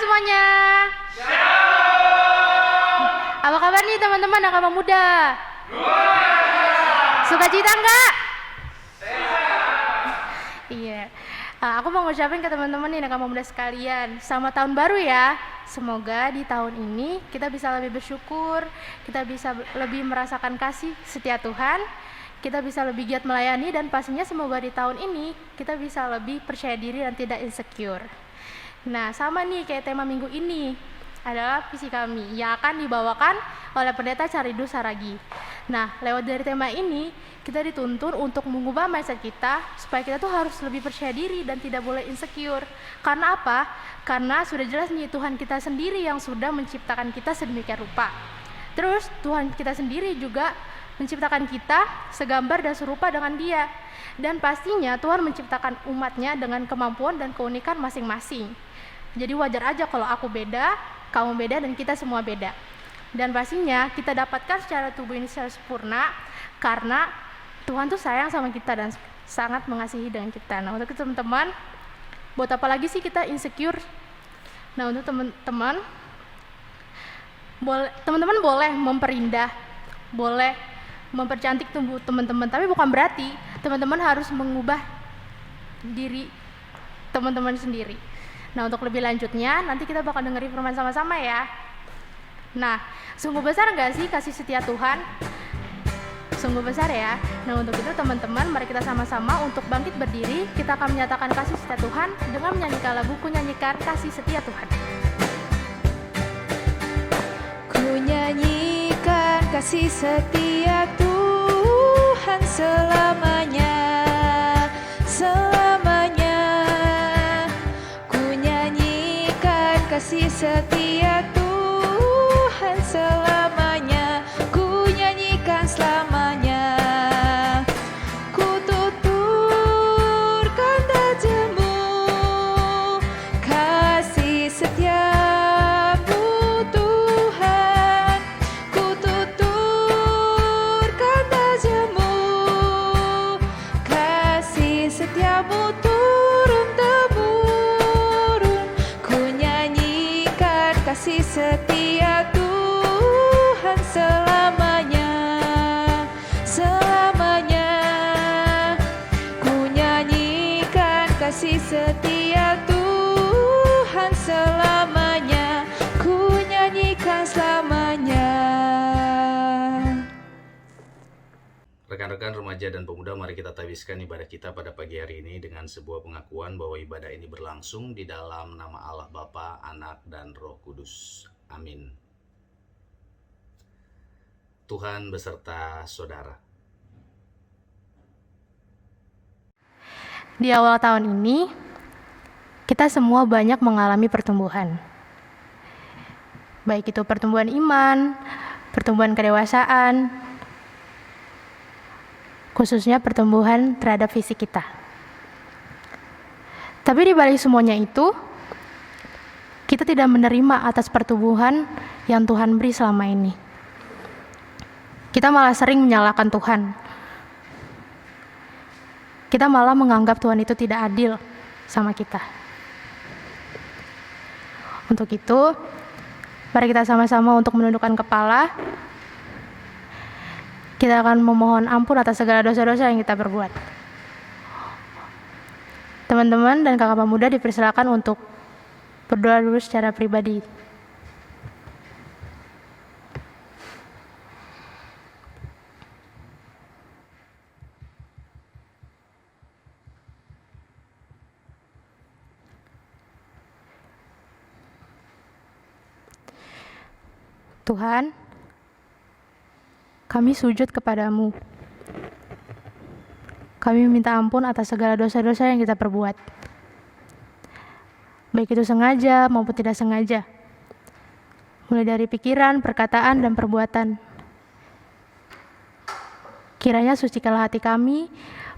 semuanya. Apa kabar nih teman-teman Nakama Muda? Sukacita enggak? Iya. Aku mau ngucapin ke teman-teman nih Nakama Muda sekalian, selamat tahun baru ya. Semoga di tahun ini kita bisa lebih bersyukur, kita bisa lebih merasakan kasih setia Tuhan, kita bisa lebih giat melayani, dan pastinya semoga di tahun ini kita bisa lebih percaya diri dan tidak insecure. Nah, sama nih kayak tema minggu ini adalah visi kami yang akan dibawakan oleh Pendeta Caridu Saragi. Nah, lewat dari tema ini kita dituntun untuk mengubah mindset kita supaya kita tuh harus lebih percaya diri dan tidak boleh insecure. Karena apa? Karena sudah jelas nih Tuhan kita sendiri yang sudah menciptakan kita sedemikian rupa. Terus Tuhan kita sendiri juga menciptakan kita segambar dan serupa dengan Dia. Dan pastinya Tuhan menciptakan umatnya dengan kemampuan dan keunikan masing-masing. Jadi wajar aja kalau aku beda, kamu beda, dan kita semua beda. Dan pastinya kita dapatkan secara tubuh ini secara sempurna karena Tuhan tuh sayang sama kita dan sangat mengasihi dengan kita. Nah, untuk teman-teman, buat apa lagi sih kita insecure? Nah, untuk teman-teman boleh memperindah, boleh mempercantik tubuh teman-teman, tapi bukan berarti teman-teman harus mengubah diri teman-teman sendiri. Nah, untuk lebih lanjutnya nanti kita bakal dengerin firman sama-sama ya. Nah, sungguh besar gak sih kasih setia Tuhan? Sungguh besar ya. Nah, untuk itu teman-teman, mari kita sama-sama untuk bangkit berdiri. Kita akan menyatakan kasih setia Tuhan dengan menyanyikan lagu Ku Nyanyikan Kasih Setia Tuhan. Ku nyanyikan kasih setia Tuhan selamanya, selamanya. Ku nyanyikan kasih setia Tuhan selamanya, ku nyanyikan selamanya. Ku tuturkan tajammu, kasih setiamu Tuhan. Ku tuturkan tajammu, kasih setiamu turun-temurun. Ku nyanyikan kasih setia Tuhan selamanya, selamanya. Ku nyanyikan kasih setia Tuhan selamanya, ku nyanyikan selamanya. Rekan-rekan remaja dan pemuda, mari kita tabiskan ibadah kita pada pagi hari ini dengan sebuah pengakuan bahwa ibadah ini berlangsung di dalam nama Allah Bapa, Anak, dan Roh Kudus. Amin. Tuhan beserta saudara. Di awal tahun ini, kita semua banyak mengalami pertumbuhan. Baik itu pertumbuhan iman, pertumbuhan kedewasaan, khususnya pertumbuhan terhadap fisik kita. Tapi di balik semuanya itu, kita tidak menerima atas pertumbuhan yang Tuhan beri selama ini. Kita malah sering menyalahkan Tuhan. Kita malah menganggap Tuhan itu tidak adil sama kita. Untuk itu, mari kita sama-sama untuk menundukkan kepala. Kita akan memohon ampun atas segala dosa-dosa yang kita perbuat. Teman-teman dan kakak pemuda dipersilakan untuk berdoa dulu secara pribadi. Tuhan, kami sujud kepadamu. Kami minta ampun atas segala dosa-dosa yang kita perbuat, baik itu sengaja maupun tidak sengaja, mulai dari pikiran, perkataan, dan perbuatan. Kiranya sucikanlah hati kami,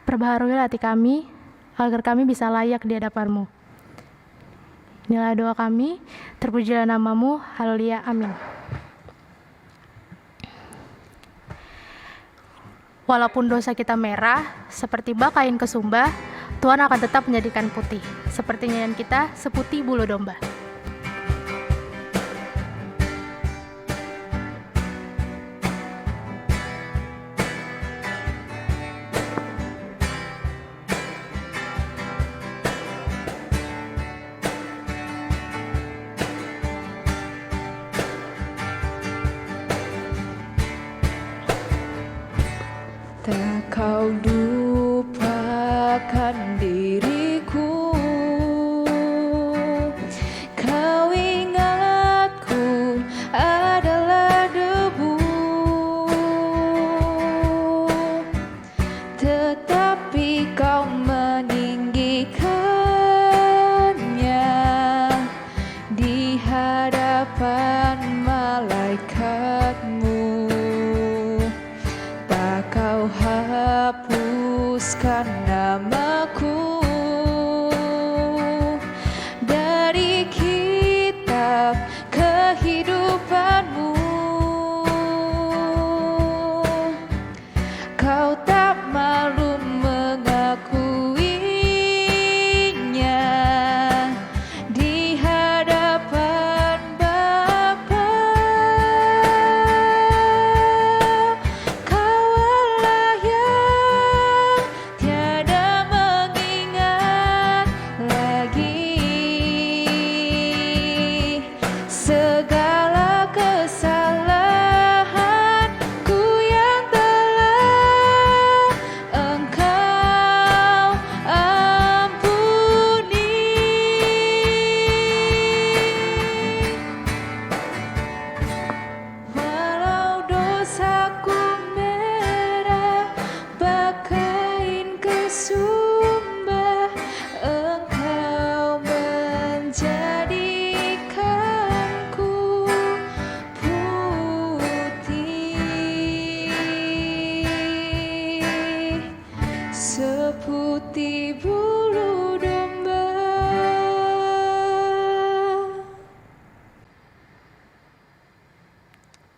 perbaharuilah hati kami, agar kami bisa layak di hadapan-Mu. Inilah doa kami, terpujilah nama-Mu, haleluya, amin. Walaupun dosa kita merah, seperti bak kain kesumba, Tuhan akan tetap menjadikan putih, seperti nyanyian kita, seputih bulu domba.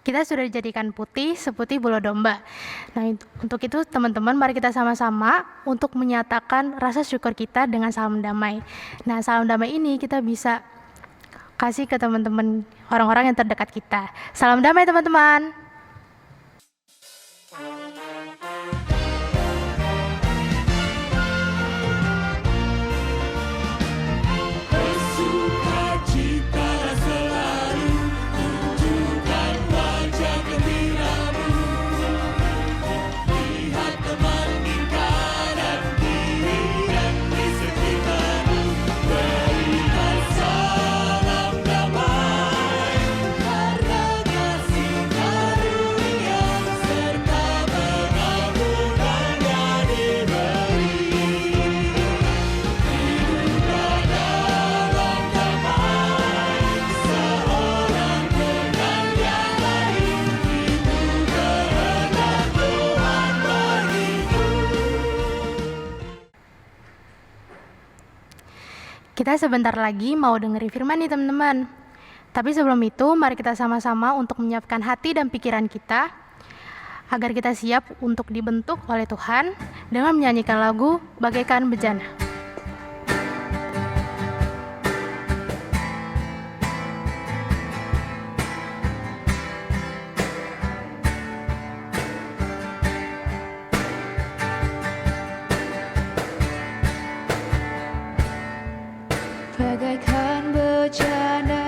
Kita sudah dijadikan putih seputih bulu domba. Nah, untuk itu teman-teman mari kita sama-sama untuk menyatakan rasa syukur kita dengan salam damai. Nah, salam damai ini kita bisa kasih ke teman-teman orang-orang yang terdekat kita. Salam damai teman-teman. Kita sebentar lagi mau dengerin firman nih teman-teman. Tapi sebelum itu, mari kita sama-sama untuk menyiapkan hati dan pikiran kita agar kita siap untuk dibentuk oleh Tuhan dengan menyanyikan lagu Bagaikan Bejana. Bagaikan bejana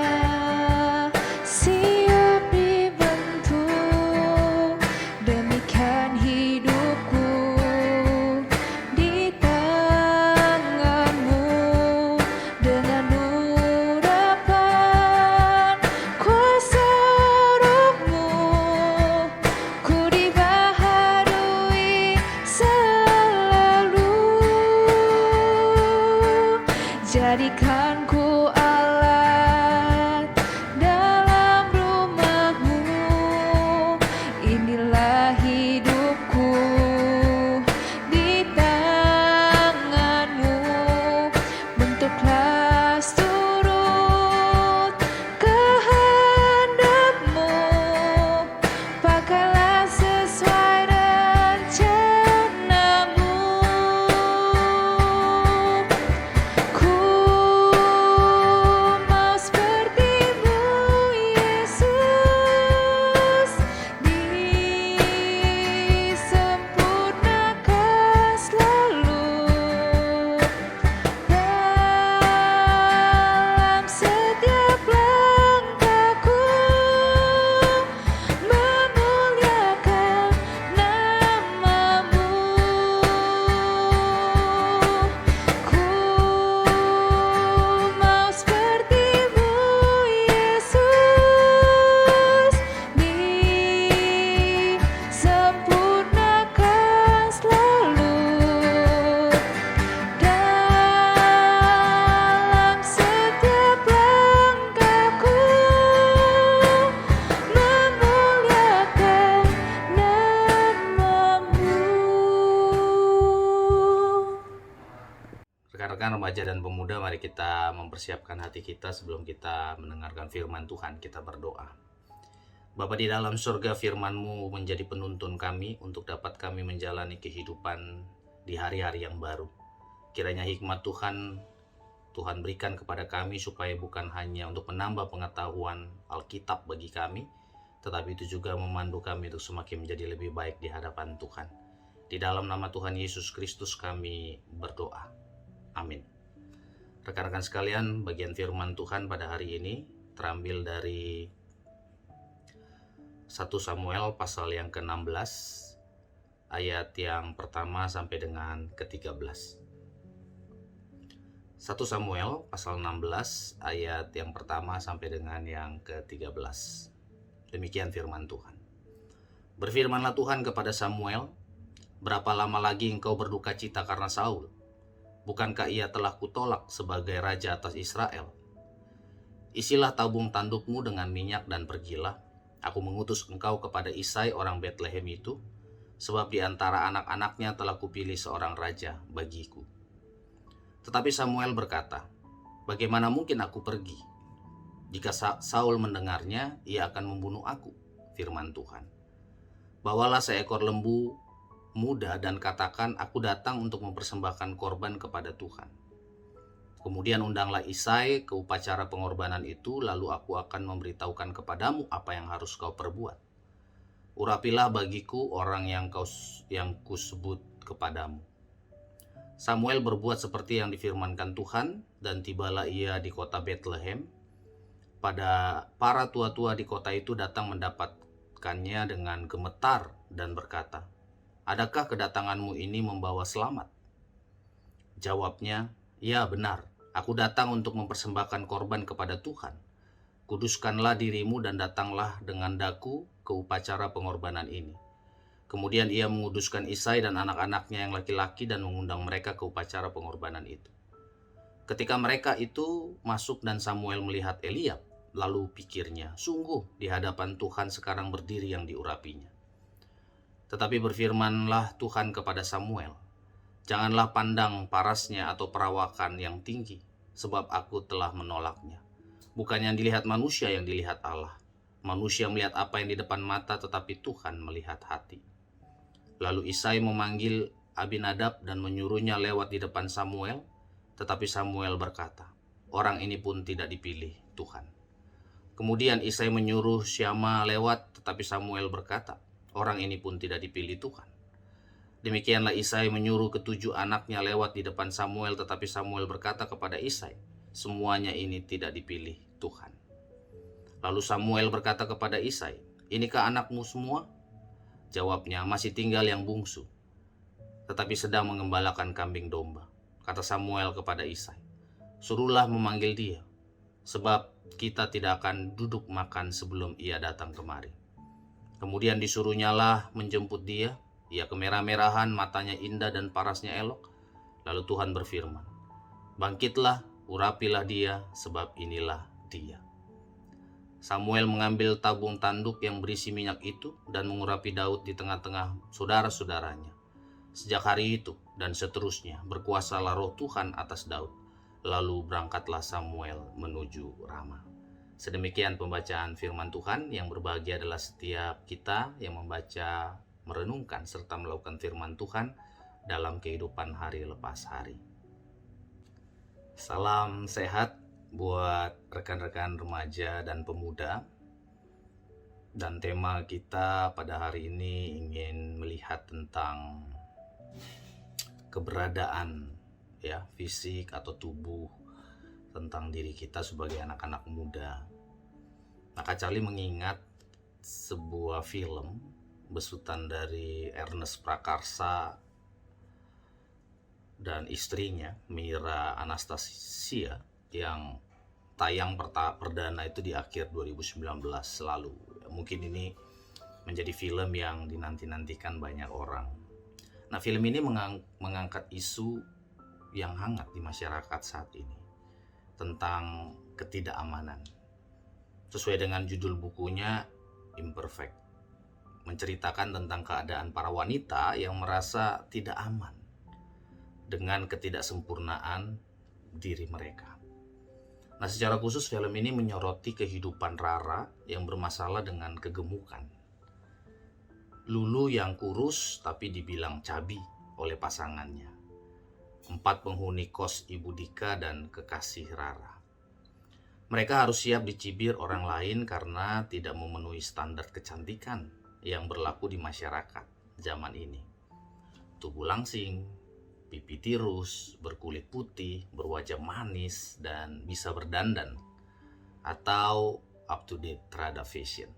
siap dibentuk, demikian hidupku di tanganmu. Dengan urapan kuasa rohmu, ku dibaharui selalu. Jadikanku alat dalam rumahmu, inilah hidupku di tanganmu. Bentuklah turut kehendakmu, pakailah sesuai rencanamu. Ku mau seperti-Mu, Yesus, disempurnakan selalu dalam setiap langkahku, memuliakan nama-Mu. Ku mau seperti-Mu, Yesus, disempurnakan selalu dalam setiap langkahku, memuliakan nama-Mu. Rekan-rekan remaja dan pemuda, mari kita mempersiapkan hati kita sebelum kita mendengarkan firman Tuhan. Kita berdoa. Bapa di dalam surga, firman-Mu menjadi penuntun kami untuk dapat kami menjalani kehidupan di hari-hari yang baru. Kiranya hikmat Tuhan berikan kepada kami supaya bukan hanya untuk menambah pengetahuan Alkitab bagi kami, tetapi itu juga memandu kami untuk semakin menjadi lebih baik di hadapan Tuhan. Di dalam nama Tuhan Yesus Kristus kami berdoa. Amin. Rekan-rekan sekalian, bagian firman Tuhan pada hari ini terambil dari 1 Samuel pasal yang ke-16 ayat yang pertama sampai dengan ke-13. 1 Samuel pasal 16 ayat yang pertama sampai dengan yang ke-13. Demikian firman Tuhan. Berfirmanlah Tuhan kepada Samuel, "Berapa lama lagi engkau berduka cita karena Saul? Bukankah ia telah kutolak sebagai raja atas Israel? Isilah tabung tandukmu dengan minyak dan pergilah. Aku mengutus engkau kepada Isai orang Betlehem itu, sebab di antara anak-anaknya telah kupilih seorang raja bagiku." Tetapi Samuel berkata, "Bagaimana mungkin aku pergi? Jika Saul mendengarnya, ia akan membunuh aku. firman Tuhan. Bawalah seekor lembu muda dan katakan, aku datang untuk mempersembahkan korban kepada Tuhan. Kemudian undanglah Isai ke upacara pengorbanan itu, lalu aku akan memberitahukan kepadamu apa yang harus kau perbuat. Urapilah bagiku orang yang kusebut kepadamu. Samuel berbuat seperti yang difirmankan Tuhan, dan tibalah ia di kota Bethlehem. Pada para tua-tua di kota itu datang mendapatkannya dengan gemetar dan berkata, adakah kedatanganmu ini membawa selamat? Jawabnya, ya benar, aku datang untuk mempersembahkan korban kepada Tuhan. Kuduskanlah dirimu dan datanglah dengan daku ke upacara pengorbanan ini. Kemudian ia menguduskan Isai dan anak-anaknya yang laki-laki dan mengundang mereka ke upacara pengorbanan itu. Ketika mereka itu masuk dan Samuel melihat Eliab, lalu pikirnya, sungguh di hadapan Tuhan sekarang berdiri yang diurapinya. Tetapi berfirmanlah Tuhan kepada Samuel, janganlah pandang parasnya atau perawakan yang tinggi, sebab aku telah menolaknya. Bukan yang dilihat manusia yang dilihat Allah. Manusia melihat apa yang di depan mata, tetapi Tuhan melihat hati. Lalu Isai memanggil Abinadab dan menyuruhnya lewat di depan Samuel, tetapi Samuel berkata, orang ini pun tidak dipilih Tuhan. Kemudian Isai menyuruh Syama lewat, tetapi Samuel berkata, orang ini pun tidak dipilih Tuhan. Demikianlah Isai menyuruh ketujuh anaknya lewat di depan Samuel, tetapi Samuel berkata kepada Isai, semuanya ini tidak dipilih Tuhan. Lalu Samuel berkata kepada Isai, inikah anakmu semua? Jawabnya, masih tinggal yang bungsu, tetapi sedang mengembalakan kambing domba. Kata Samuel kepada Isai, suruhlah memanggil dia, sebab kita tidak akan duduk makan sebelum ia datang kemari. Kemudian disuruhnyalah menjemput dia. Ia kemerah-merahan, matanya indah dan parasnya elok. Lalu Tuhan berfirman, bangkitlah, urapilah dia, sebab inilah dia. Samuel mengambil tabung tanduk yang berisi minyak itu dan mengurapi Daud di tengah-tengah saudara-saudaranya. Sejak hari itu dan seterusnya berkuasalah roh Tuhan atas Daud. Lalu berangkatlah Samuel menuju Rama. Sedemikian pembacaan firman Tuhan. Yang berbahagia adalah setiap kita yang membaca, merenungkan, serta melakukan firman Tuhan dalam kehidupan hari lepas hari. Salam sehat buat rekan-rekan remaja dan pemuda. Dan tema kita pada hari ini ingin melihat tentang keberadaan ya, fisik atau tubuh, tentang diri kita sebagai anak-anak muda. Nah, Kak Charlie mengingat sebuah film besutan dari Ernest Prakarsa dan istrinya Mira Anastasia yang tayang perdana itu di akhir 2019 lalu. Mungkin ini menjadi film yang dinanti-nantikan banyak orang. Nah, film ini mengangkat isu yang hangat di masyarakat saat ini tentang ketidakamanan. Sesuai dengan judul bukunya, Imperfect, menceritakan tentang keadaan para wanita yang merasa tidak aman dengan ketidaksempurnaan diri mereka. Nah, secara khusus film ini menyoroti kehidupan Rara yang bermasalah dengan kegemukan. Lulu yang kurus tapi dibilang cabi oleh pasangannya. 4 penghuni kos Ibu Dika dan kekasih Rara. Mereka harus siap dicibir orang lain karena tidak memenuhi standar kecantikan yang berlaku di masyarakat zaman ini. Tubuh langsing, pipi tirus, berkulit putih, berwajah manis, dan bisa berdandan atau up-to-date terhadap fashion.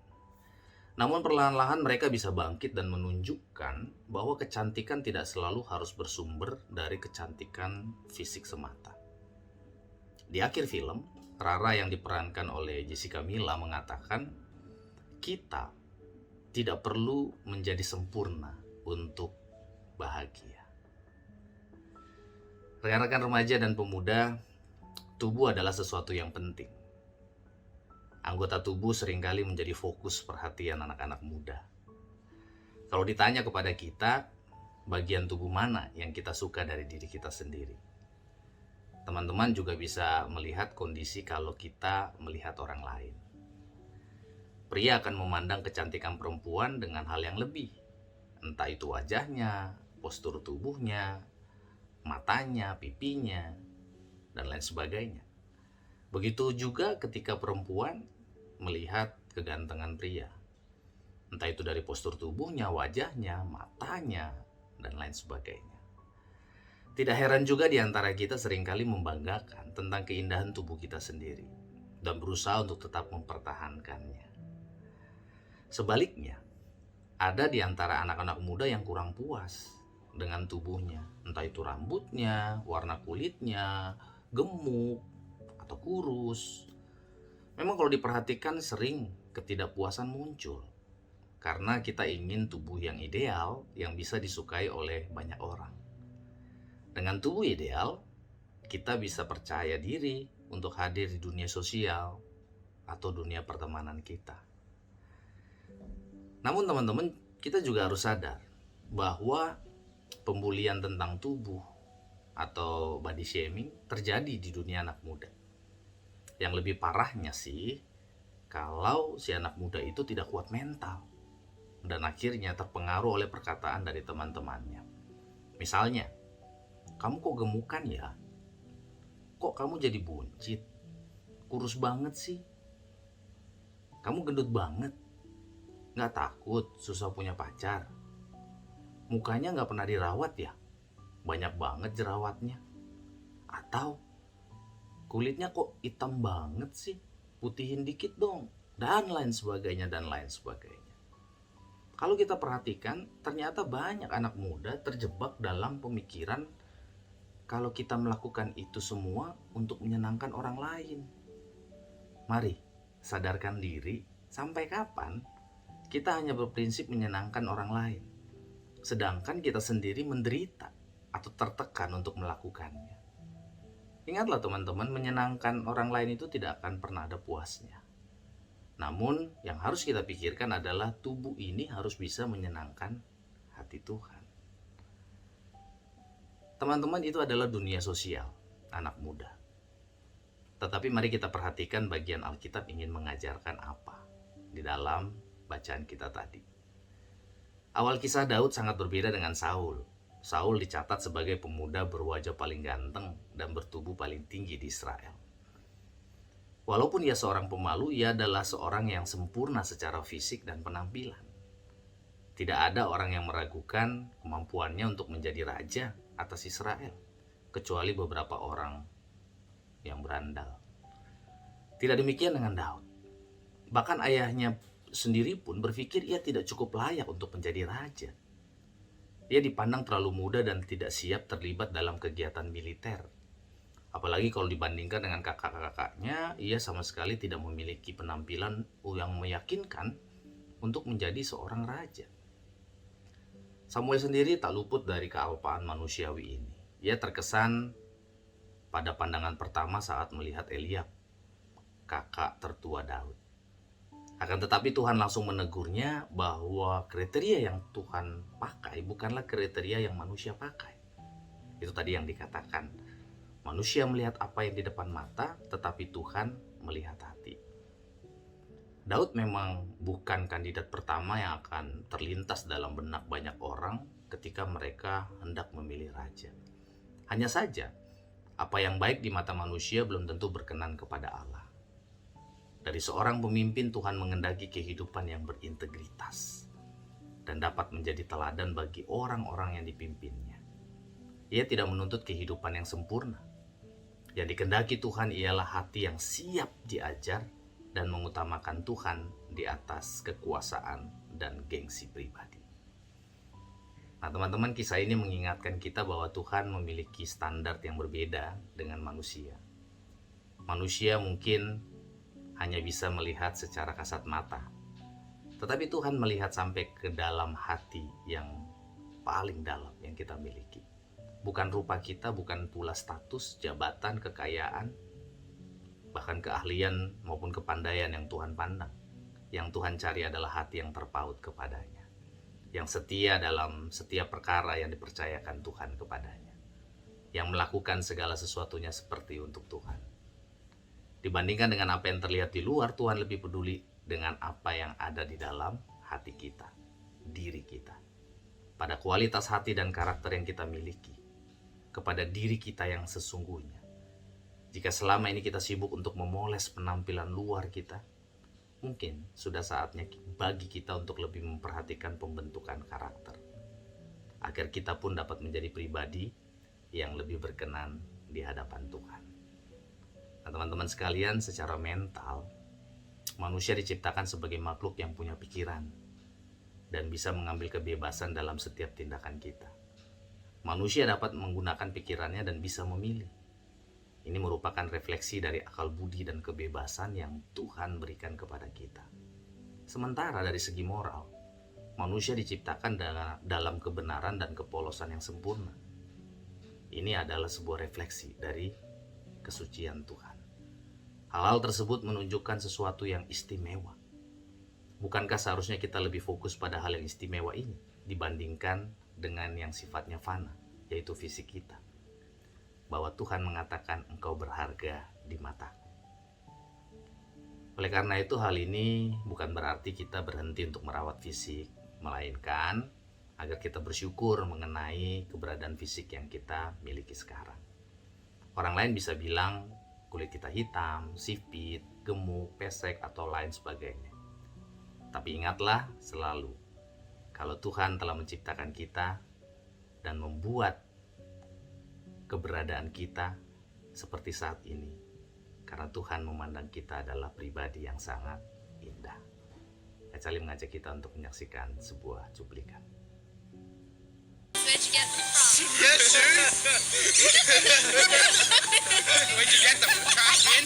Namun perlahan-lahan mereka bisa bangkit dan menunjukkan bahwa kecantikan tidak selalu harus bersumber dari kecantikan fisik semata. Di akhir film, Rara yang diperankan oleh Jessica Mila mengatakan, kita tidak perlu menjadi sempurna untuk bahagia. Rekan-rekan remaja dan pemuda, tubuh adalah sesuatu yang penting. Anggota tubuh seringkali menjadi fokus perhatian anak-anak muda. Kalau ditanya kepada kita, bagian tubuh mana yang kita suka dari diri kita sendiri? Teman-teman juga bisa melihat kondisi kalau kita melihat orang lain. Pria akan memandang kecantikan perempuan dengan hal yang lebih. Entah itu wajahnya, postur tubuhnya, matanya, pipinya, dan lain sebagainya. Begitu juga ketika perempuan melihat kegantengan pria. Entah itu dari postur tubuhnya, wajahnya, matanya, dan lain sebagainya. Tidak heran juga di antara kita seringkali membanggakan tentang keindahan tubuh kita sendiri dan berusaha untuk tetap mempertahankannya. Sebaliknya, ada di antara anak-anak muda yang kurang puas dengan tubuhnya, entah itu rambutnya, warna kulitnya, gemuk, atau kurus. Memang kalau diperhatikan sering ketidakpuasan muncul karena kita ingin tubuh yang ideal yang bisa disukai oleh banyak orang. Dengan tubuh ideal, kita bisa percaya diri untuk hadir di dunia sosial atau dunia pertemanan kita. Namun teman-teman, kita juga harus sadar bahwa pembulian tentang tubuh atau body shaming terjadi di dunia anak muda. Yang lebih parahnya sih, kalau si anak muda itu tidak kuat mental dan akhirnya terpengaruh oleh perkataan dari teman-temannya. Misalnya, kamu kok gemukan ya? Kok kamu jadi buncit? Kurus banget sih? Kamu gendut banget? Gak takut susah punya pacar? Mukanya gak pernah dirawat ya? Banyak banget jerawatnya. Atau kulitnya kok hitam banget sih? Putihin dikit dong. Dan lain sebagainya, dan lain sebagainya. Kalau kita perhatikan, ternyata banyak anak muda terjebak dalam pemikiran kalau kita melakukan itu semua untuk menyenangkan orang lain. Mari, sadarkan diri, sampai kapan kita hanya berprinsip menyenangkan orang lain, sedangkan kita sendiri menderita atau tertekan untuk melakukannya. Ingatlah teman-teman, menyenangkan orang lain itu tidak akan pernah ada puasnya. Namun yang harus kita pikirkan adalah tubuh ini harus bisa menyenangkan hati Tuhan. Teman-teman, itu adalah dunia sosial anak muda. Tetapi mari kita perhatikan bagian Alkitab ingin mengajarkan apa di dalam bacaan kita tadi. Awal kisah Daud sangat berbeda dengan Saul. Saul dicatat sebagai pemuda berwajah paling ganteng dan bertubuh paling tinggi di Israel. Walaupun ia seorang pemalu, ia adalah seorang yang sempurna secara fisik dan penampilan. Tidak ada orang yang meragukan kemampuannya untuk menjadi raja atas Israel, kecuali beberapa orang yang berandal. Tidak demikian dengan Daud. Bahkan ayahnya sendiri pun berpikir ia tidak cukup layak untuk menjadi raja. Ia dipandang terlalu muda dan tidak siap terlibat dalam kegiatan militer. Apalagi kalau dibandingkan dengan kakak-kakaknya, ia sama sekali tidak memiliki penampilan yang meyakinkan untuk menjadi seorang raja. Samuel sendiri tak luput dari kealpaan manusiawi ini. Ia terkesan pada pandangan pertama saat melihat Eliab, kakak tertua Daud. Akan tetapi Tuhan langsung menegurnya bahwa kriteria yang Tuhan pakai bukanlah kriteria yang manusia pakai. Itu tadi yang dikatakan, manusia melihat apa yang di depan mata, tetapi Tuhan melihat hati. Daud memang bukan kandidat pertama yang akan terlintas dalam benak banyak orang ketika mereka hendak memilih raja. Hanya saja, apa yang baik di mata manusia belum tentu berkenan kepada Allah. Dari seorang pemimpin, Tuhan mengendaki kehidupan yang berintegritas dan dapat menjadi teladan bagi orang-orang yang dipimpinnya. Ia tidak menuntut kehidupan yang sempurna. Yang dikehendaki Tuhan ialah hati yang siap diajar dan mengutamakan Tuhan di atas kekuasaan dan gengsi pribadi. Nah teman-teman, kisah ini mengingatkan kita bahwa Tuhan memiliki standar yang berbeda dengan manusia. Manusia mungkin hanya bisa melihat secara kasat mata, tetapi Tuhan melihat sampai ke dalam hati yang paling dalam yang kita miliki. Bukan rupa kita, bukan pula status, jabatan, kekayaan, bahkan keahlian maupun kepandaian yang Tuhan pandang. Yang Tuhan cari adalah hati yang terpaut kepadanya, yang setia dalam setiap perkara yang dipercayakan Tuhan kepadanya, yang melakukan segala sesuatunya seperti untuk Tuhan. Dibandingkan dengan apa yang terlihat di luar, Tuhan lebih peduli dengan apa yang ada di dalam hati kita, diri kita. Pada kualitas hati dan karakter yang kita miliki, kepada diri kita yang sesungguhnya. Jika selama ini kita sibuk untuk memoles penampilan luar kita, mungkin sudah saatnya bagi kita untuk lebih memperhatikan pembentukan karakter, agar kita pun dapat menjadi pribadi yang lebih berkenan di hadapan Tuhan. Nah, teman-teman sekalian, secara mental, manusia diciptakan sebagai makhluk yang punya pikiran dan bisa mengambil kebebasan dalam setiap tindakan kita. Manusia dapat menggunakan pikirannya dan bisa memilih. Ini merupakan refleksi dari akal budi dan kebebasan yang Tuhan berikan kepada kita. Sementara dari segi moral, manusia diciptakan dalam kebenaran dan kepolosan yang sempurna. Ini adalah sebuah refleksi dari kesucian Tuhan. Hal-hal tersebut menunjukkan sesuatu yang istimewa. Bukankah seharusnya kita lebih fokus pada hal yang istimewa ini dibandingkan dengan yang sifatnya fana, yaitu fisik kita? Bahwa Tuhan mengatakan engkau berharga di mataku. Oleh karena itu, hal ini bukan berarti kita berhenti untuk merawat fisik, melainkan agar kita bersyukur mengenai keberadaan fisik yang kita miliki sekarang. Orang lain bisa bilang kulit kita hitam, sipit, gemuk, pesek, atau lain sebagainya. Tapi ingatlah selalu, kalau Tuhan telah menciptakan kita dan membuat keberadaan kita seperti saat ini, karena Tuhan memandang kita adalah pribadi yang sangat indah. Ecali mengajak kita untuk menyaksikan sebuah cuplikan. Where'd you get them from? Yes, shoes. Where'd you get them? Cash in?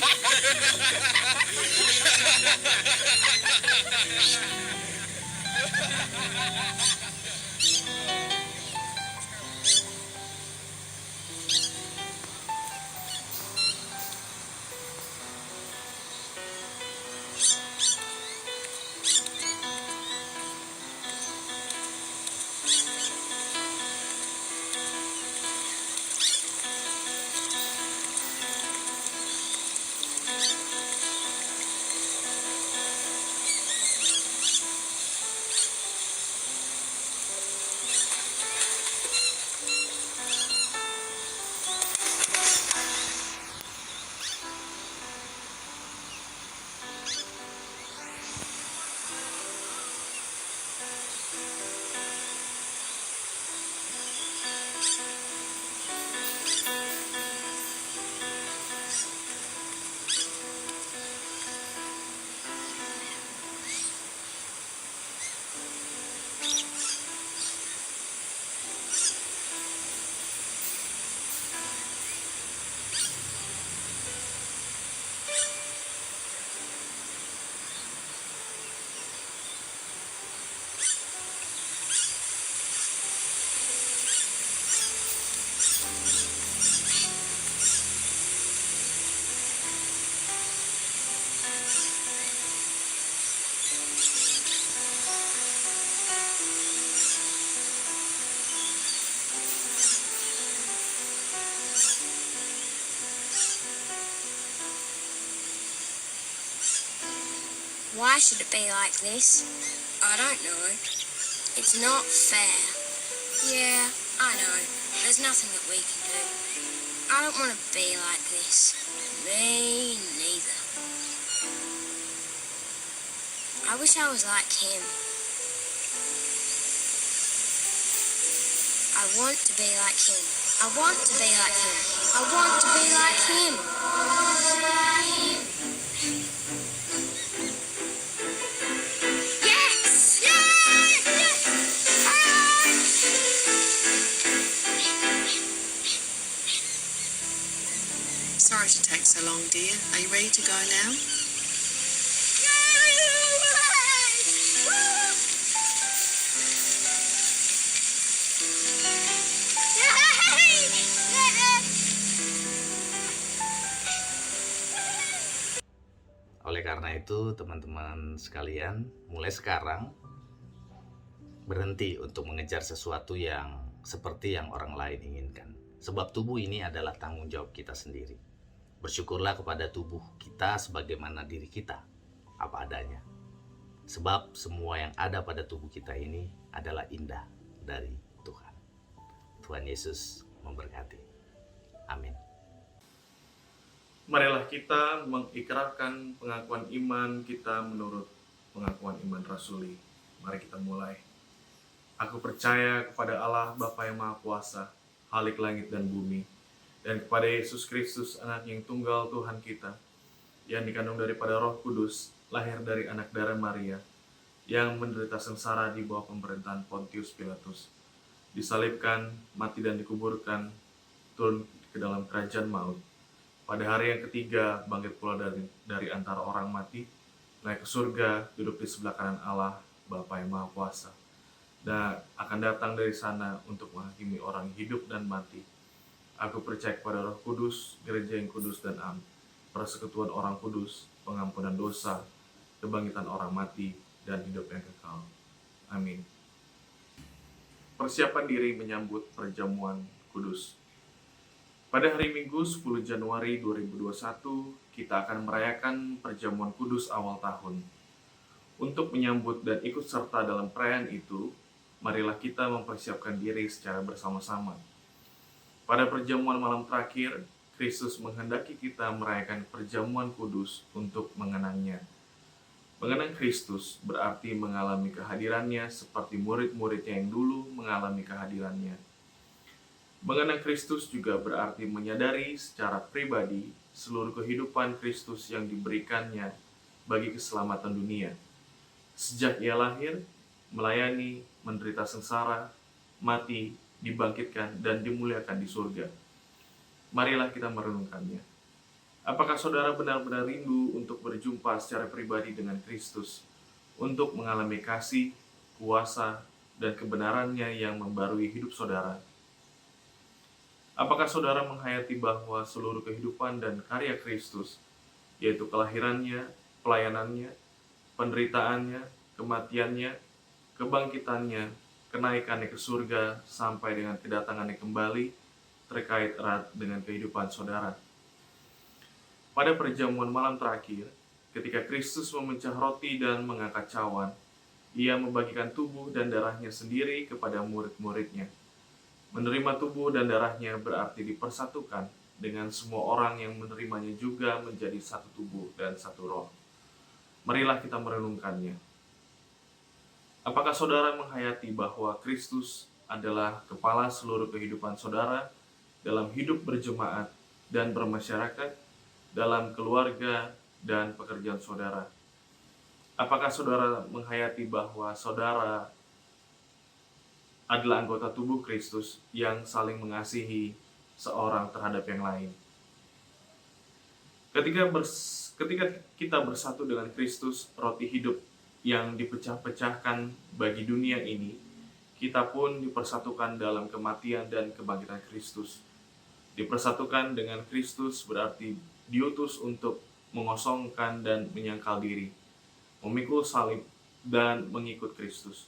Why should it be like this? I don't know. It's not fair. Yeah, I know. There's nothing that we can do. I don't want to be like this. Me neither. I wish I was like him. I want to be like him. I want to be like him. I want to be like him. Yes! Sorry to take so long, dear. Are you ready to go now? Oleh karena itu, teman-teman sekalian, mulai sekarang berhenti untuk mengejar sesuatu yang seperti yang orang lain inginkan. Sebab tubuh ini adalah tanggung jawab kita sendiri. Bersyukurlah kepada tubuh kita sebagaimana diri kita, apa adanya. Sebab semua yang ada pada tubuh kita ini adalah indah dari Tuhan. Tuhan Yesus memberkati. Amin. Marilah kita mengikrarkan pengakuan iman kita menurut pengakuan iman rasuli. Mari kita mulai. Aku percaya kepada Allah Bapa yang Maha Kuasa, Khalik langit dan bumi, dan kepada Yesus Kristus, anak yang tunggal Tuhan kita, yang dikandung daripada Roh Kudus, lahir dari anak darah Maria, yang menderita sengsara di bawah pemerintahan Pontius Pilatus, disalibkan, mati dan dikuburkan, turun ke dalam kerajaan maut. Pada hari yang ketiga, bangkit pula dari antara orang mati, naik ke surga, duduk di sebelah kanan Allah, Bapa yang Maha Kuasa, dan akan datang dari sana untuk menghakimi orang hidup dan mati. Aku percaya kepada Roh Kudus, gereja yang kudus dan persekutuan orang kudus, pengampunan dosa, kebangkitan orang mati, dan hidup yang kekal. Amin. Persiapan diri menyambut perjamuan kudus. Pada hari Minggu 10 Januari 2021, kita akan merayakan perjamuan kudus awal tahun. Untuk menyambut dan ikut serta dalam perayaan itu, marilah kita mempersiapkan diri secara bersama-sama. Pada perjamuan malam terakhir, Kristus menghendaki kita merayakan perjamuan kudus untuk mengenangnya. Mengenang Kristus berarti mengalami kehadirannya seperti murid-muridnya yang dulu mengalami kehadirannya. Mengenang Kristus juga berarti menyadari secara pribadi seluruh kehidupan Kristus yang diberikannya bagi keselamatan dunia. Sejak ia lahir, melayani, menderita sengsara, mati, dibangkitkan, dan dimuliakan di surga. Marilah kita merenungkannya. Apakah saudara benar-benar rindu untuk berjumpa secara pribadi dengan Kristus, untuk mengalami kasih, kuasa, dan kebenarannya yang membarui hidup saudara? Apakah saudara menghayati bahwa seluruh kehidupan dan karya Kristus, yaitu kelahirannya, pelayanannya, penderitaannya, kematiannya, kebangkitannya, kenaikannya ke surga, sampai dengan kedatangannya kembali, terkait erat dengan kehidupan saudara? Pada perjamuan malam terakhir, ketika Kristus memecah roti dan mengangkat cawan, ia membagikan tubuh dan darahnya sendiri kepada murid-muridnya. Menerima tubuh dan darahnya berarti dipersatukan dengan semua orang yang menerimanya juga menjadi satu tubuh dan satu roh. Marilah kita merenungkannya. Apakah saudara menghayati bahwa Kristus adalah kepala seluruh kehidupan saudara dalam hidup berjemaat dan bermasyarakat, dalam keluarga dan pekerjaan saudara? Apakah saudara menghayati bahwa saudara adalah anggota tubuh Kristus yang saling mengasihi seorang terhadap yang lain? Ketika kita bersatu dengan Kristus, roti hidup yang dipecah-pecahkan bagi dunia ini, kita pun dipersatukan dalam kematian dan kebangkitan Kristus. Dipersatukan dengan Kristus berarti diutus untuk mengosongkan dan menyangkal diri, memikul salib, dan mengikut Kristus.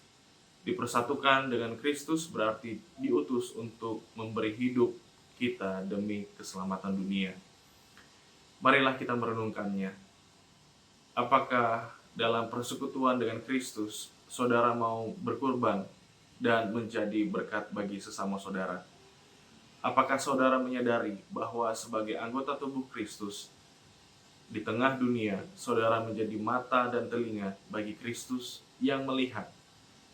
Dipersatukan dengan Kristus berarti diutus untuk memberi hidup kita demi keselamatan dunia. Marilah kita merenungkannya. Apakah dalam persekutuan dengan Kristus, saudara mau berkorban dan menjadi berkat bagi sesama saudara? Apakah saudara menyadari bahwa sebagai anggota tubuh Kristus, di tengah dunia, saudara menjadi mata dan telinga bagi Kristus yang melihat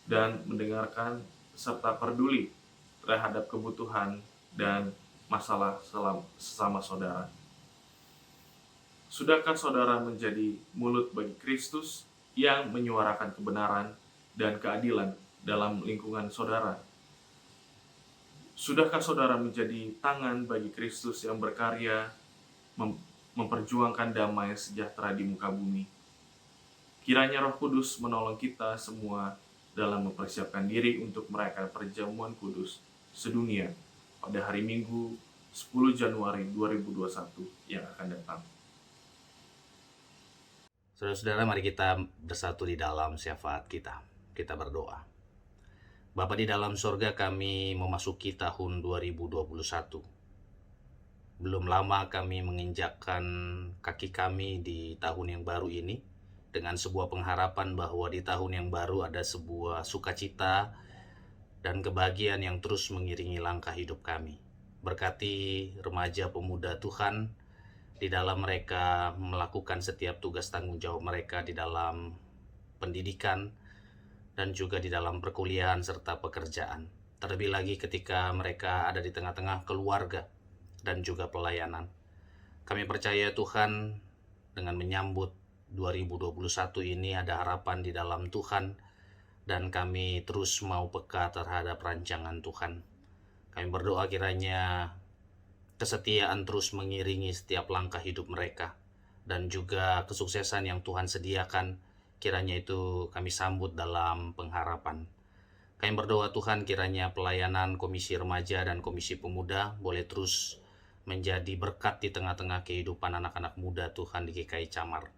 dan mendengarkan serta peduli terhadap kebutuhan dan masalah sesama saudara? Sudahkah saudara menjadi mulut bagi Kristus yang menyuarakan kebenaran dan keadilan dalam lingkungan saudara? Sudahkah saudara menjadi tangan bagi Kristus yang berkarya memperjuangkan damai sejahtera di muka bumi? Kiranya Roh Kudus menolong kita semua dalam mempersiapkan diri untuk merayakan perjamuan kudus sedunia pada hari Minggu 10 Januari 2021 yang akan datang. Saudara-saudara, mari kita bersatu di dalam syafaat kita. Kita berdoa. Bapa di dalam sorga, kami memasuki tahun 2021. Belum lama kami menginjakkan kaki kami di tahun yang baru ini dengan sebuah pengharapan bahwa di tahun yang baru ada sebuah sukacita dan kebahagiaan yang terus mengiringi langkah hidup kami. Berkati remaja pemuda Tuhan di dalam mereka melakukan setiap tugas tanggung jawab mereka di dalam pendidikan dan juga di dalam perkuliahan serta pekerjaan. Terlebih lagi ketika mereka ada di tengah-tengah keluarga dan juga pelayanan. Kami percaya Tuhan dengan menyambut 2021 ini ada harapan di dalam Tuhan dan kami terus mau peka terhadap rancangan Tuhan. Kami berdoa kiranya kesetiaan terus mengiringi setiap langkah hidup mereka dan juga kesuksesan yang Tuhan sediakan kiranya itu kami sambut dalam pengharapan. Kami berdoa Tuhan kiranya pelayanan Komisi Remaja dan Komisi Pemuda boleh terus menjadi berkat di tengah-tengah kehidupan anak-anak muda Tuhan di GKI Camar.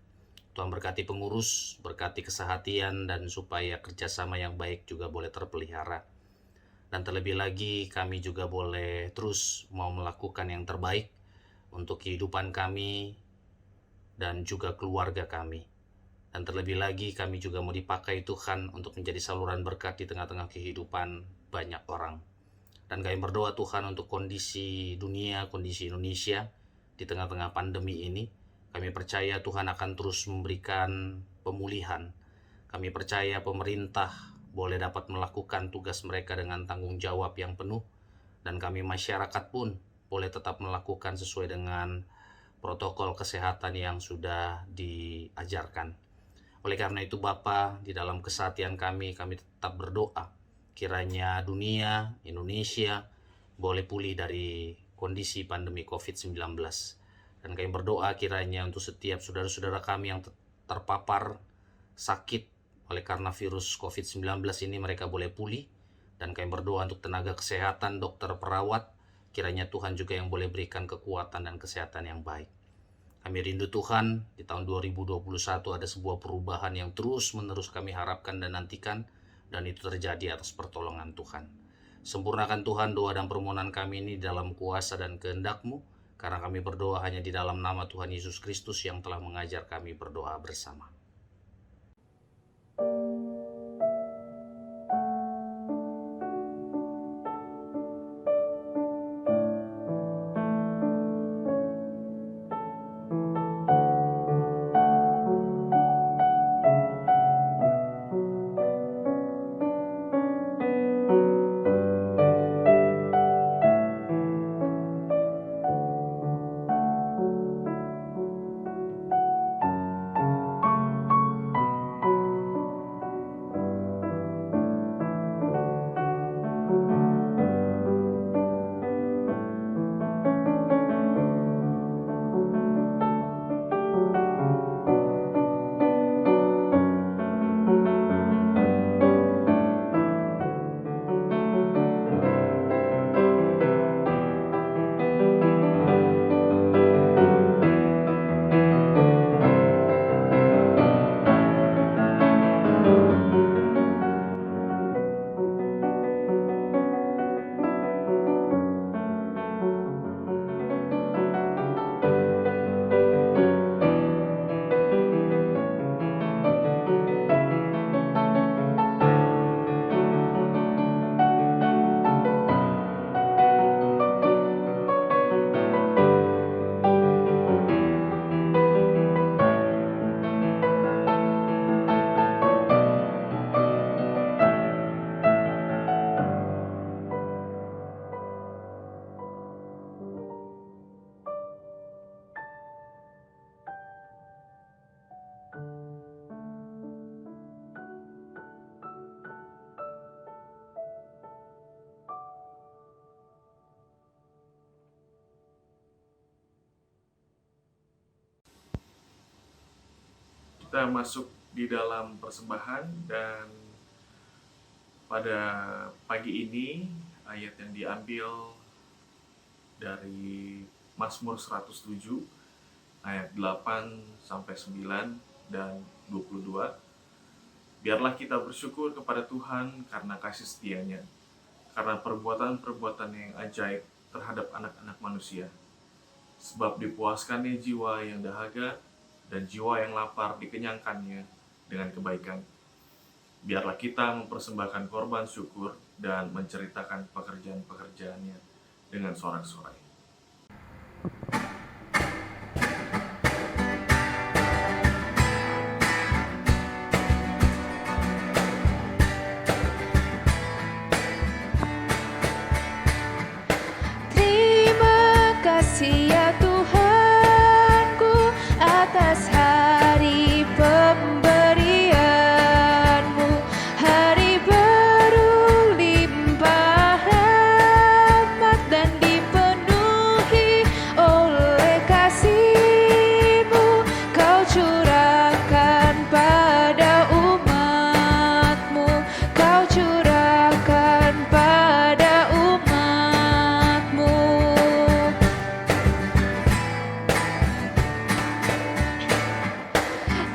Tuhan berkati pengurus, berkati kesehatan dan supaya kerjasama yang baik juga boleh terpelihara. Dan terlebih lagi kami juga boleh terus mau melakukan yang terbaik untuk kehidupan kami dan juga keluarga kami. Dan terlebih lagi kami juga mau dipakai Tuhan untuk menjadi saluran berkat di tengah-tengah kehidupan banyak orang. Dan kami berdoa Tuhan untuk kondisi dunia, kondisi Indonesia di tengah-tengah pandemi ini. Kami percaya Tuhan akan terus memberikan pemulihan. Kami percaya pemerintah boleh dapat melakukan tugas mereka dengan tanggung jawab yang penuh. Dan kami masyarakat pun boleh tetap melakukan sesuai dengan protokol kesehatan yang sudah diajarkan. Oleh karena itu Bapa, di dalam kesatian kami tetap berdoa kiranya dunia, Indonesia boleh pulih dari kondisi pandemi COVID-19. Dan kami berdoa kiranya untuk setiap saudara-saudara kami yang terpapar sakit oleh karena virus COVID-19 ini mereka boleh pulih. Dan kami berdoa untuk tenaga kesehatan, dokter, perawat, kiranya Tuhan juga yang boleh berikan kekuatan dan kesehatan yang baik. Kami rindu Tuhan, di tahun 2021 ada sebuah perubahan yang terus-menerus kami harapkan dan nantikan. Dan itu terjadi atas pertolongan Tuhan. Sempurnakan Tuhan doa dan permohonan kami ini dalam kuasa dan kehendak-Mu, karena kami berdoa hanya di dalam nama Tuhan Yesus Kristus yang telah mengajar kami berdoa bersama. Kita masuk di dalam persembahan dan pada pagi ini ayat yang diambil dari Mazmur 107 ayat 8 sampai 9 dan 22. Biarlah kita bersyukur kepada Tuhan karena kasih setianya, karena perbuatan-perbuatan yang ajaib terhadap anak-anak manusia. sebab dipuaskannya jiwa yang dahaga dan jiwa yang lapar dikenyangkannya dengan kebaikan. Biarlah kita mempersembahkan korban syukur dan menceritakan pekerjaan-pekerjaannya dengan sorak-sorai. Terima kasih ya Tuhanku atas hari pemberian-Mu, hari baru limpah rahmat dan dipenuhi oleh kasih-Mu. Kau curahkan pada umat-Mu, Kau curahkan pada umat-Mu.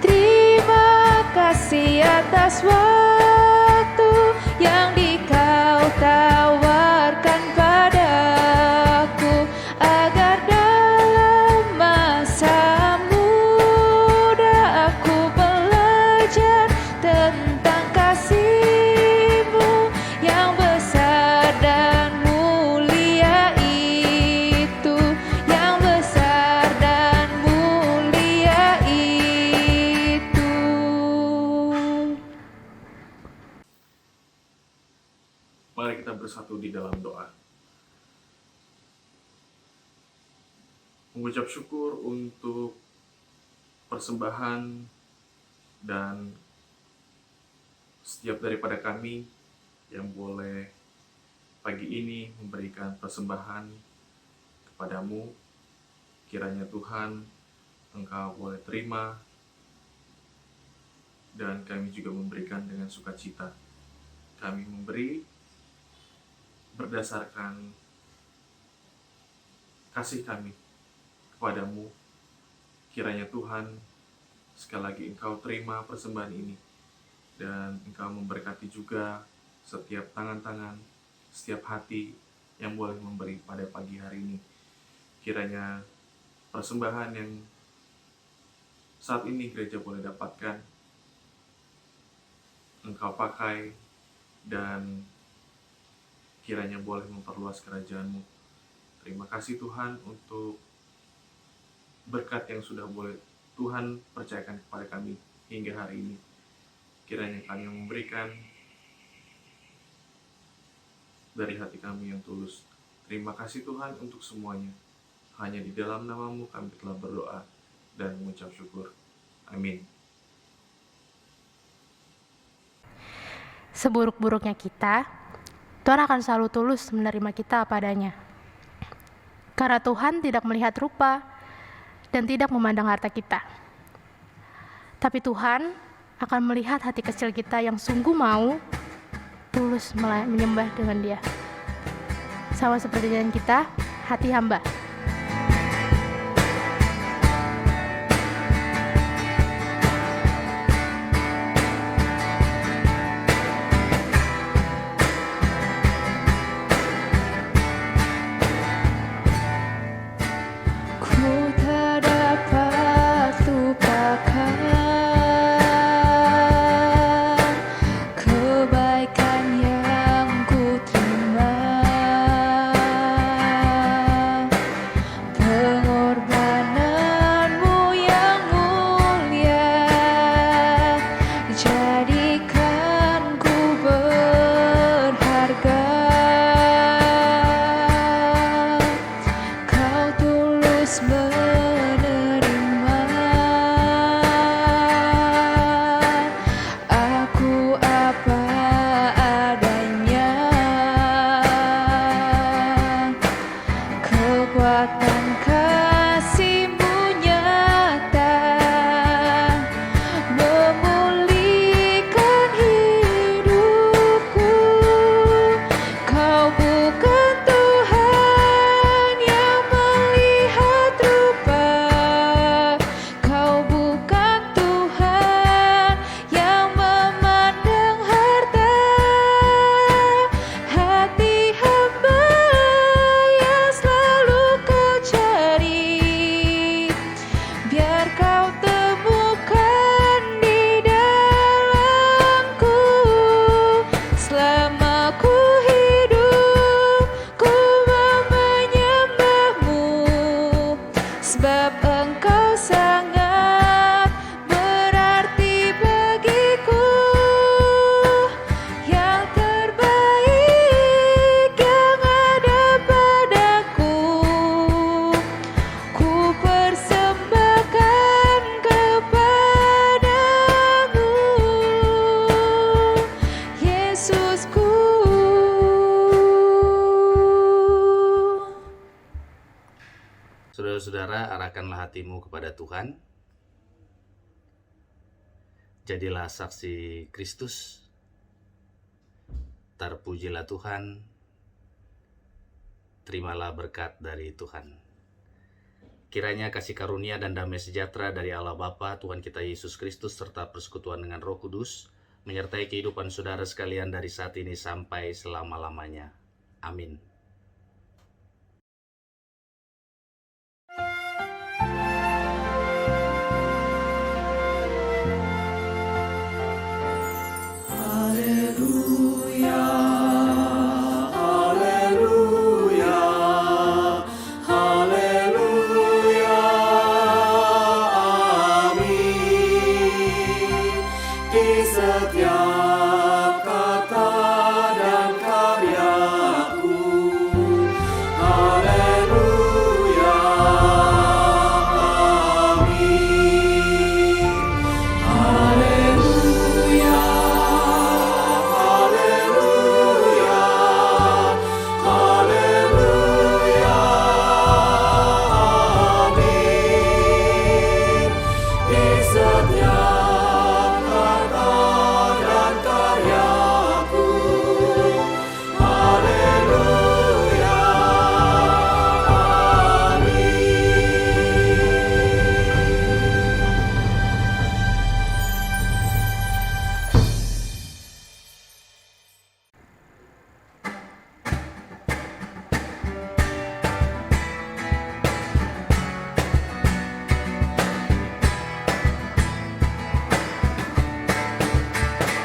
Terima kasih atas waktu yang Kau tawarkan padaku, agar dalam masa muda aku belajar tentang kasih-Mu yang besar dan mulia itu, yang besar dan mulia itu. Mari kita bersatu di dalam doa. Mengucap syukur untuk persembahan dan setiap daripada kami yang boleh pagi ini memberikan persembahan kepadamu. Kiranya Tuhan, Engkau boleh terima dan kami juga memberikan dengan sukacita. Kami memberi berdasarkan kasih kami kepadamu. Kiranya Tuhan, sekali lagi Engkau terima persembahan ini dan Engkau memberkati juga setiap tangan-tangan, setiap hati yang boleh memberi pada pagi hari ini. Kiranya persembahan yang saat ini gereja boleh dapatkan, Engkau pakai dan kiranya boleh memperluas kerajaan-Mu. Terima kasih Tuhan untuk berkat yang sudah boleh Tuhan percayakan kepada kami hingga hari ini. Kiranya kami memberikan dari hati kami yang tulus. Terima kasih Tuhan untuk semuanya. Hanya di dalam nama-Mu kami telah berdoa dan mengucap syukur. Amin. Seburuk-buruknya kita, Tuhan akan selalu tulus menerima kita apa adanya. Karena Tuhan tidak melihat rupa dan tidak memandang harta kita. Tapi Tuhan akan melihat hati kecil kita yang sungguh mau tulus menyembah dengan Dia. Sama seperti dengan kita, hati hamba. Ku tak dapat lupakan kebaikan yang ku terima. Serahkanlah hatimu kepada Tuhan. Jadilah saksi Kristus. Terpujilah Tuhan. Terimalah berkat dari Tuhan. Kiranya kasih karunia dan damai sejahtera dari Allah Bapa, Tuhan kita Yesus Kristus, serta persekutuan dengan Roh Kudus, menyertai kehidupan saudara sekalian dari saat ini sampai selama-lamanya. Amin.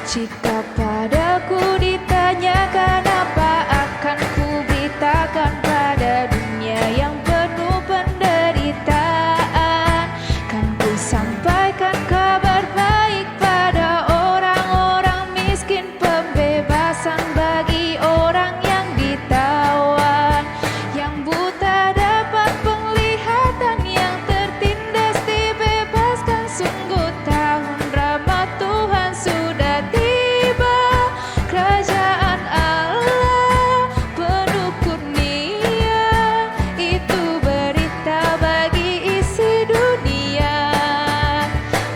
Jika padaku ditanyakan apa akan ku beritakan pada dunia yang penuh penderitaan, kan ku sampaikan kabar baik pada orang-orang miskin, pembebasan bagi orang yang ditawan, yang buta dapat penglihatan, yang tertindas dibebaskan. Sungguh tahun rahmat Tuhan sudah tiba, kerajaan Allah penuh kurnia, itu berita bagi isi dunia.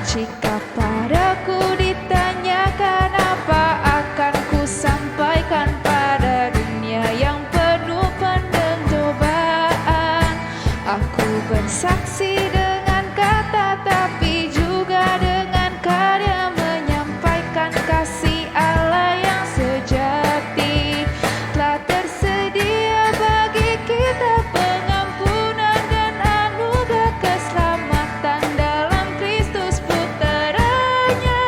Jika padaku ditanyakan apa akan ku sampaikan pada dunia yang penuh penderitaan, aku bersaksi dengan kata tapi juga dengan karya, menyampaikan kasih Allah yang sejati. Telah tersedia bagi kita pengampunan dan anugerah keselamatan dalam Kristus putranya.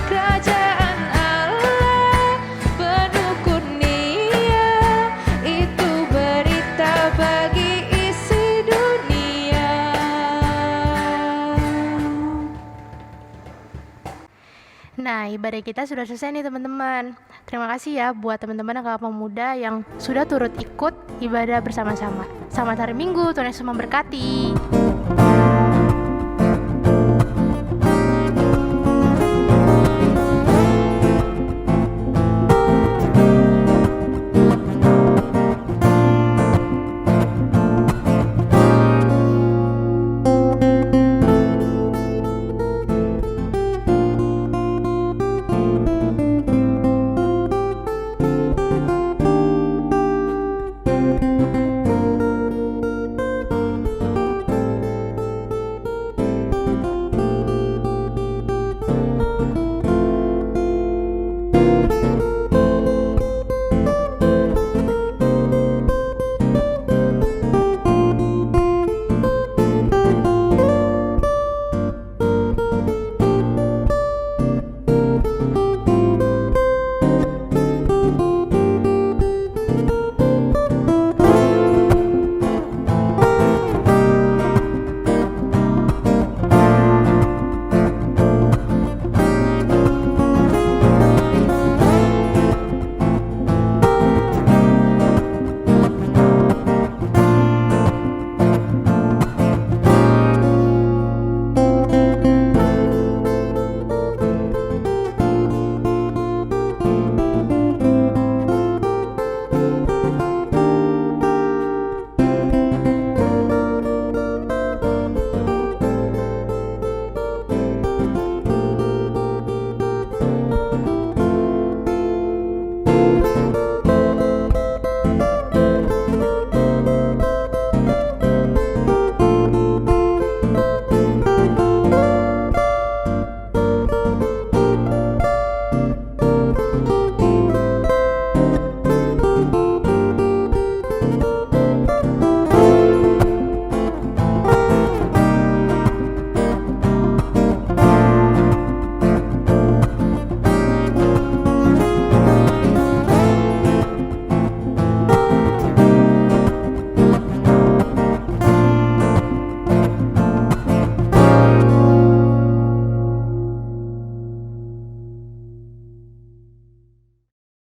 Kerajaan Allah penuh kurnia, itu berita bagi isi dunia. Nah, ibadah kita sudah selesai nih teman-teman. Terima kasih ya buat teman-teman agama muda yang sudah turut ikut ibadah bersama-sama. Selamat hari Minggu, Tuhan Yesus memberkati.